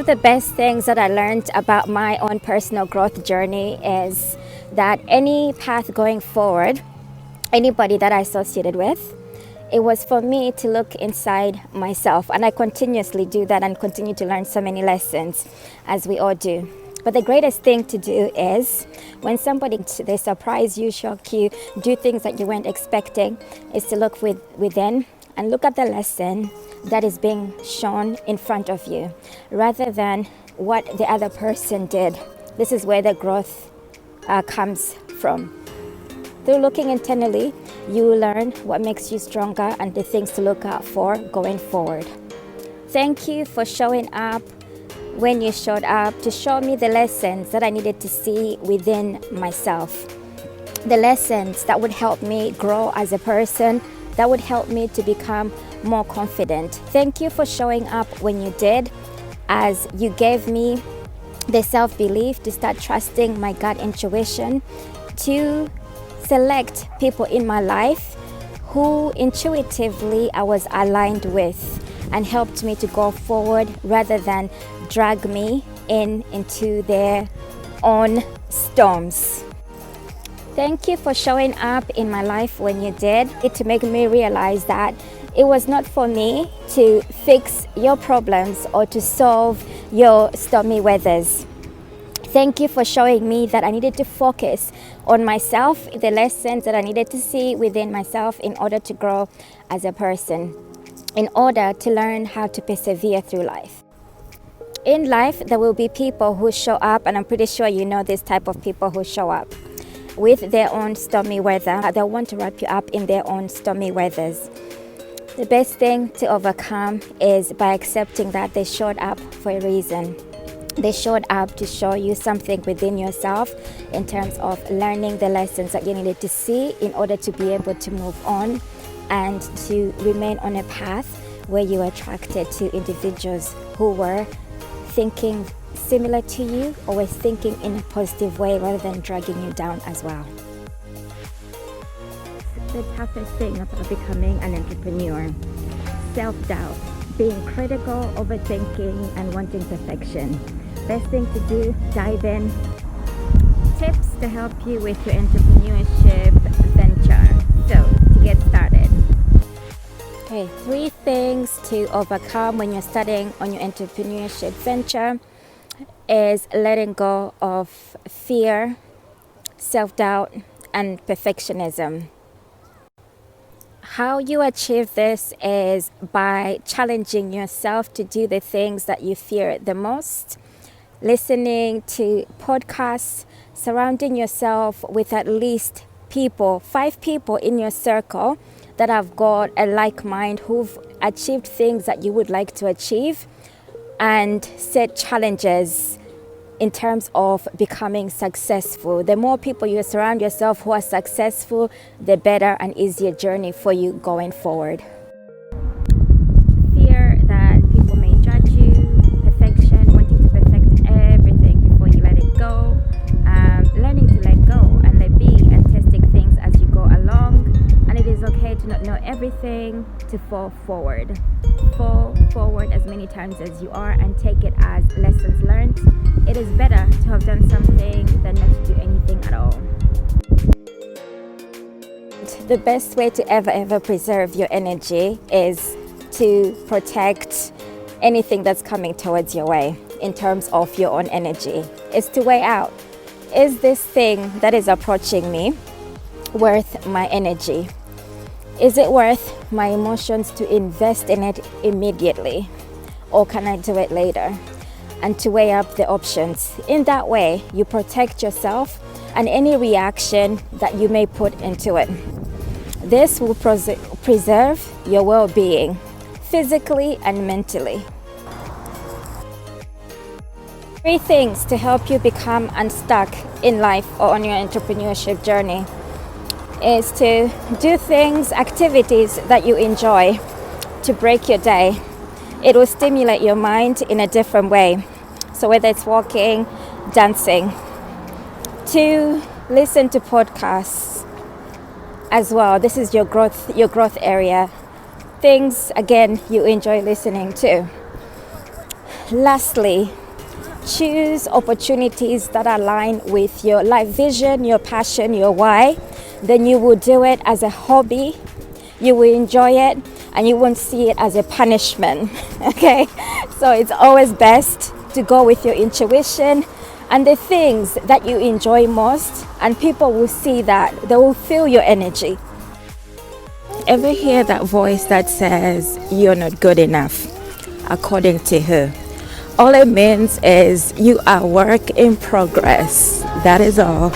the best things that I learned about my own personal growth journey is that any path going forward, anybody that I associated with, it was for me to look inside myself. And I continuously do that and continue to learn so many lessons, as we all do. But the greatest thing to do is when somebody, they surprise you, shock you, do things that you weren't expecting, is to look within and look at the lesson that is being shown in front of you rather than what the other person did. This is where the growth comes from. Through looking internally, you learn what makes you stronger and the things to look out for going forward. Thank you for showing up when you showed up to show me the lessons that I needed to see within myself. The lessons that would help me grow as a person, that would help me to become more confident. Thank you for showing up when you did, as you gave me the self-belief to start trusting my gut intuition, to select people in my life who intuitively I was aligned with and helped me to go forward rather than drag me into their own storms. Thank you for showing up in my life when you did, to make me realize that it was not for me to fix your problems or to solve your stormy weathers. Thank you for showing me that I needed to focus on myself, the lessons that I needed to see within myself in order to grow as a person, in order to learn how to persevere through life. In life, there will be people who show up, and I'm pretty sure you know this type of people who show up with their own stormy weather. They want to wrap you up in their own stormy weathers. The best thing to overcome is by accepting that they showed up for a reason. They showed up to show you something within yourself in terms of learning the lessons that you needed to see in order to be able to move on and to remain on a path where you were attracted to individuals who were thinking similar to you or were thinking in a positive way rather than dragging you down as well. The toughest thing about becoming an entrepreneur: self-doubt, being critical, overthinking, and wanting perfection. Best thing to do, dive in. Tips to help you with your entrepreneurship venture. So, to get started. Okay, 3 things to overcome when you're starting on your entrepreneurship venture is letting go of fear, self-doubt, and perfectionism. How you achieve this is by challenging yourself to do the things that you fear the most, listening to podcasts, surrounding yourself with at least 5 people in your circle that have got a like mind, who've achieved things that you would like to achieve, and set challenges in terms of becoming successful. The more people you surround yourself who are successful, the better and easier journey for you going forward. Fear that people may judge you, perfection, wanting to perfect everything before you let it go, learning to let go and let be, and testing things as you go along. And it is okay to not know everything, to fall forward. Fall forward as many times as you are and take it as lessons learned. It is better to have done something than not to do anything at all. The best way to ever preserve your energy is to protect anything that's coming towards your way in terms of your own energy. It's to weigh out, is this thing that is approaching me worth my energy? Is it worth my emotions to invest in it immediately, or can I do it later? And to weigh up the options. In that way, you protect yourself and any reaction that you may put into it. This will preserve your well-being, physically and mentally. 3 things to help you become unstuck in life or on your entrepreneurship journey is to do things, activities that you enjoy to break your day. It will stimulate your mind in a different way. So whether it's walking, dancing, to listen to podcasts as well. This is your growth area. Things, again, you enjoy listening to. lastly, choose opportunities that align with your life vision, your passion, your why. Then you will do it as a hobby. You will enjoy it and you won't see it as a punishment. Okay? So it's always best to go with your intuition and the things that you enjoy most, and people will see that. They will feel your energy. Ever hear that voice that says you're not good enough according to who? All it means is you are work in progress. That is all.